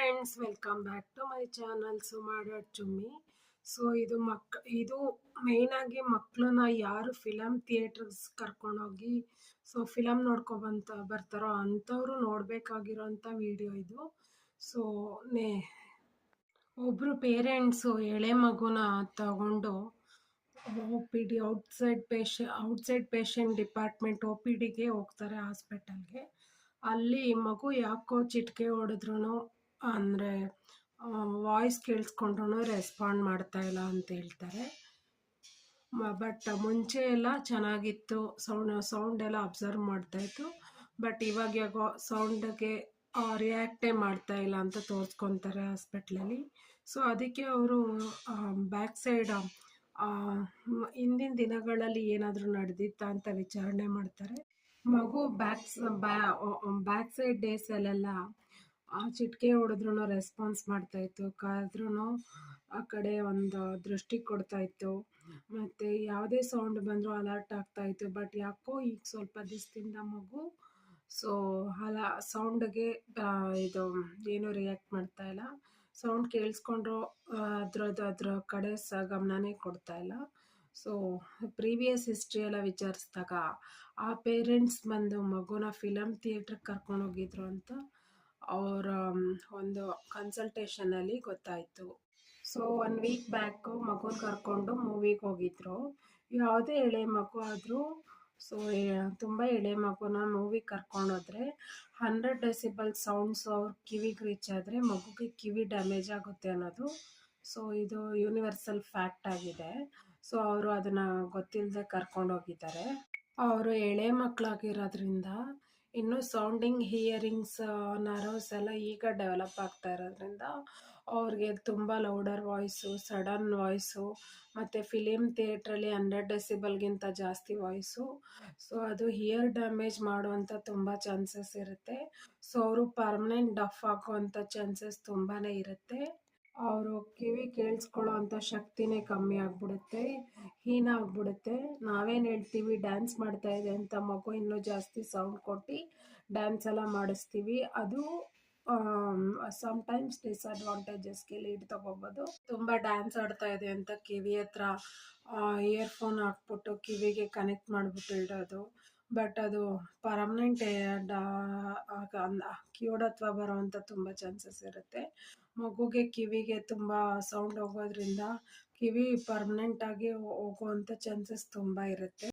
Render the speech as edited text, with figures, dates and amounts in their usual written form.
Friends, welcome back to my channel ಸುಮಾಡಾಡ್ ಚುಮ್ಮಿ. So ಇದು ಮೇಯ್ನ್ ಆಗಿ ಮಕ್ಕಳನ್ನ ಯಾರು ಫಿಲಮ್ ಥಿಯೇಟರ್ಸ್ ಕರ್ಕೊಂಡೋಗಿ ಫಿಲಮ್ ಬರ್ತಾರೋ ಅಂಥವ್ರು ನೋಡಬೇಕಾಗಿರೋಂಥ ವಿಡಿಯೋ ಇದು. ಸೊ ಒಬ್ಬರು ಪೇರೆಂಟ್ಸು ಎಳೆ ಮಗುನ ತಗೊಂಡು OPD ಔಟ್ಸೈಡ್ ಪೇಷಂಟ್ ಡಿಪಾರ್ಟ್ಮೆಂಟ್ OPDಗೆ ಹೋಗ್ತಾರೆ, ಹಾಸ್ಪಿಟಲ್ಗೆ. ಅಲ್ಲಿ ಮಗು ಯಾಕೋ ಚಿಟಿಕೆ ಹೊಡೆದ್ರೂ ಅಂದರೆ ವಾಯ್ಸ್ ಕೇಳಿಸ್ಕೊಂಡ್ರೂ ರೆಸ್ಪಾಂಡ್ ಮಾಡ್ತಾ ಇಲ್ಲ ಅಂತ ಹೇಳ್ತಾರೆ. ಬಟ್ ಮುಂಚೆ ಎಲ್ಲ ಚೆನ್ನಾಗಿತ್ತು, ಸೌಂಡ್ ಎಲ್ಲ ಅಬ್ಸರ್ವ್ ಮಾಡ್ತಾಯಿತ್ತು. ಬಟ್ ಇವಾಗ ಯಾಕೋ ಸೌಂಡ್ಗೆ ರಿಯಾಕ್ಟೇ ಮಾಡ್ತಾ ಇಲ್ಲ ಅಂತ ತೋರಿಸ್ಕೊತಾರೆ ಹಾಸ್ಪಿಟ್ಲಲ್ಲಿ. ಸೊ ಅದಕ್ಕೆ ಅವರು ಬ್ಯಾಕ್ ಸೈಡ್ ಹಿಂದಿನ ದಿನಗಳಲ್ಲಿ ಏನಾದರೂ ನಡೆದಿತ್ತಾ ಅಂತ ವಿಚಾರಣೆ ಮಾಡ್ತಾರೆ. ಮಗು ಬ್ಯಾಕ್ ಸೈಡ್ ಡೇಸಲ್ಲೆಲ್ಲ ಚಿಟಿಕೆ ಹೊಡೆದ್ರೂ ರೆಸ್ಪಾನ್ಸ್ ಮಾಡ್ತಾಯಿತ್ತು, ಕಾದ್ರೂ ಆ ಕಡೆ ಒಂದು ದೃಷ್ಟಿ ಕೊಡ್ತಾಯಿತ್ತು, ಮತ್ತು ಯಾವುದೇ ಸೌಂಡ್ ಬಂದರೂ ಅಲರ್ಟ್ ಆಗ್ತಾಯಿತ್ತು. ಬಟ್ ಯಾಕೋ ಈಗ ಸ್ವಲ್ಪ ದಿವಸದಿಂದ ಮಗು ಸೌಂಡ್ಗೆ ಇದು ಏನು ರಿಯಾಕ್ಟ್ ಮಾಡ್ತಾ ಇಲ್ಲ. ಸೌಂಡ್ ಕೇಳಿಸ್ಕೊಂಡ್ರು ಅದ್ರ ಕಡೆ ಗಮನನೇ ಕೊಡ್ತಾ ಇಲ್ಲ. ಸೊ ಪ್ರೀವಿಯಸ್ ಹಿಸ್ಟ್ರಿ ಎಲ್ಲ ವಿಚಾರಿಸಿದಾಗ ಆ ಪೇರೆಂಟ್ಸ್ ಬಂದು ಮಗುನ ಫಿಲಮ್ ಥಿಯೇಟ್ರಿಗೆ ಕರ್ಕೊಂಡೋಗಿದ್ರು ಅಂತ ಅವರ ಒಂದು ಕನ್ಸಲ್ಟೇಷನಲ್ಲಿ ಗೊತ್ತಾಯಿತು. ಸೊ 1 ವೀಕ್ ಬ್ಯಾಕು ಮಗುನ ಕರ್ಕೊಂಡು ಮೂವಿಗೆ ಹೋಗಿದ್ರು. ಯಾವುದೇ ಎಳೆ ಮಗು ಆದರೂ ತುಂಬ ಎಳೆ ಮಗುನ ಮೂವಿಗೆ ಕರ್ಕೊಂಡೋದ್ರೆ 100 ಡೆಸಿಬಲ್ ಸೌಂಡ್ಸು ಅವ್ರ ಕಿವಿಗೆ ರೀಚ್ ಆದರೆ ಮಗುಗೆ ಕಿವಿ ಡ್ಯಾಮೇಜ್ ಆಗುತ್ತೆ ಅನ್ನೋದು ಇದು ಯೂನಿವರ್ಸಲ್ ಫ್ಯಾಕ್ಟ್ ಆಗಿದೆ. ಸೊ ಅವರು ಅದನ್ನು ಗೊತ್ತಿಲ್ಲದೆ ಕರ್ಕೊಂಡೋಗಿದ್ದಾರೆ. ಅವರು ಎಳೆ ಮಕ್ಕಳಾಗಿರೋದ್ರಿಂದ ಇನ್ನೂ ಹಿಯರಿಂಗ್ಸ್ ನರ್ವ್ಸ್ ಎಲ್ಲ ಈಗ ಡೆವಲಪ್ ಆಗ್ತಾ ಇರೋದ್ರಿಂದ ಅವ್ರಿಗೆ ತುಂಬ ಲೌಡರ್ ವಾಯ್ಸು, ಸಡನ್ ವಾಯ್ಸು, ಮತ್ತು ಫಿಲಿಮ್ ಥಿಯೇಟ್ರಲ್ಲಿ 100 ಡೆಸಿಬಲ್ಗಿಂತ ಜಾಸ್ತಿ ವಾಯ್ಸು. ಸೊ ಅದು ಹಿಯರ್ ಡ್ಯಾಮೇಜ್ ಮಾಡುವಂಥ ತುಂಬ ಚಾನ್ಸಸ್ ಇರುತ್ತೆ. ಸೊ ಅವರು ಪರ್ಮನೆಂಟ್ ಡಫ್ ಆಗುವಂಥ ಚಾನ್ಸಸ್ ತುಂಬಾ ಇರುತ್ತೆ. ಅವರು ಕಿವಿ ಕೇಳಿಸ್ಕೊಳ್ಳೋ ಅಂಥ ಶಕ್ತಿನೇ ಕಮ್ಮಿ ಆಗಿಬಿಡುತ್ತೆ, ಹೀನ ಆಗಿಬಿಡುತ್ತೆ. ನಾವೇನು ಹೇಳ್ತೀವಿ ಡ್ಯಾನ್ಸ್ ಮಾಡ್ತಾ ಇದೆ ಅಂತ ಮಗು ಇನ್ನೂ ಜಾಸ್ತಿ ಸೌಂಡ್ ಕೊಟ್ಟು ಡ್ಯಾನ್ಸ್ ಎಲ್ಲ ಮಾಡಿಸ್ತೀವಿ. ಅದು ಸಮ್ಟೈಮ್ಸ್ ಡಿಸ್ಅಡ್ವಾಂಟೇಜಸ್ಗೆ ಲೀಡ್ ತಗೋಬೋದು. ತುಂಬ ಡ್ಯಾನ್ಸ್ ಆಡ್ತಾ ಇದೆ ಅಂತ ಕಿವಿ ಹತ್ರ ಇಯರ್ಫೋನ್ ಹಾಕ್ಬಿಟ್ಟು ಕಿವಿಗೆ ಕನೆಕ್ಟ್ ಮಾಡಿಬಿಟ್ಟು ಇಡೋದು. ಬಟ್ ಅದು ಪರ್ಮನೆಂಟ್ ಕಿವುಡತ್ವ ಬರೋವಂಥ ತುಂಬ ಚಾನ್ಸಸ್ ಇರುತ್ತೆ. ಮಗುಗೆ ಕಿವಿಗೆ ತುಂಬ ಸೌಂಡ್ ಹೋಗೋದ್ರಿಂದ ಕಿವಿ ಪರ್ಮನೆಂಟಾಗಿ ಹೋಗುವಂಥ ಚಾನ್ಸಸ್ ತುಂಬ ಇರುತ್ತೆ.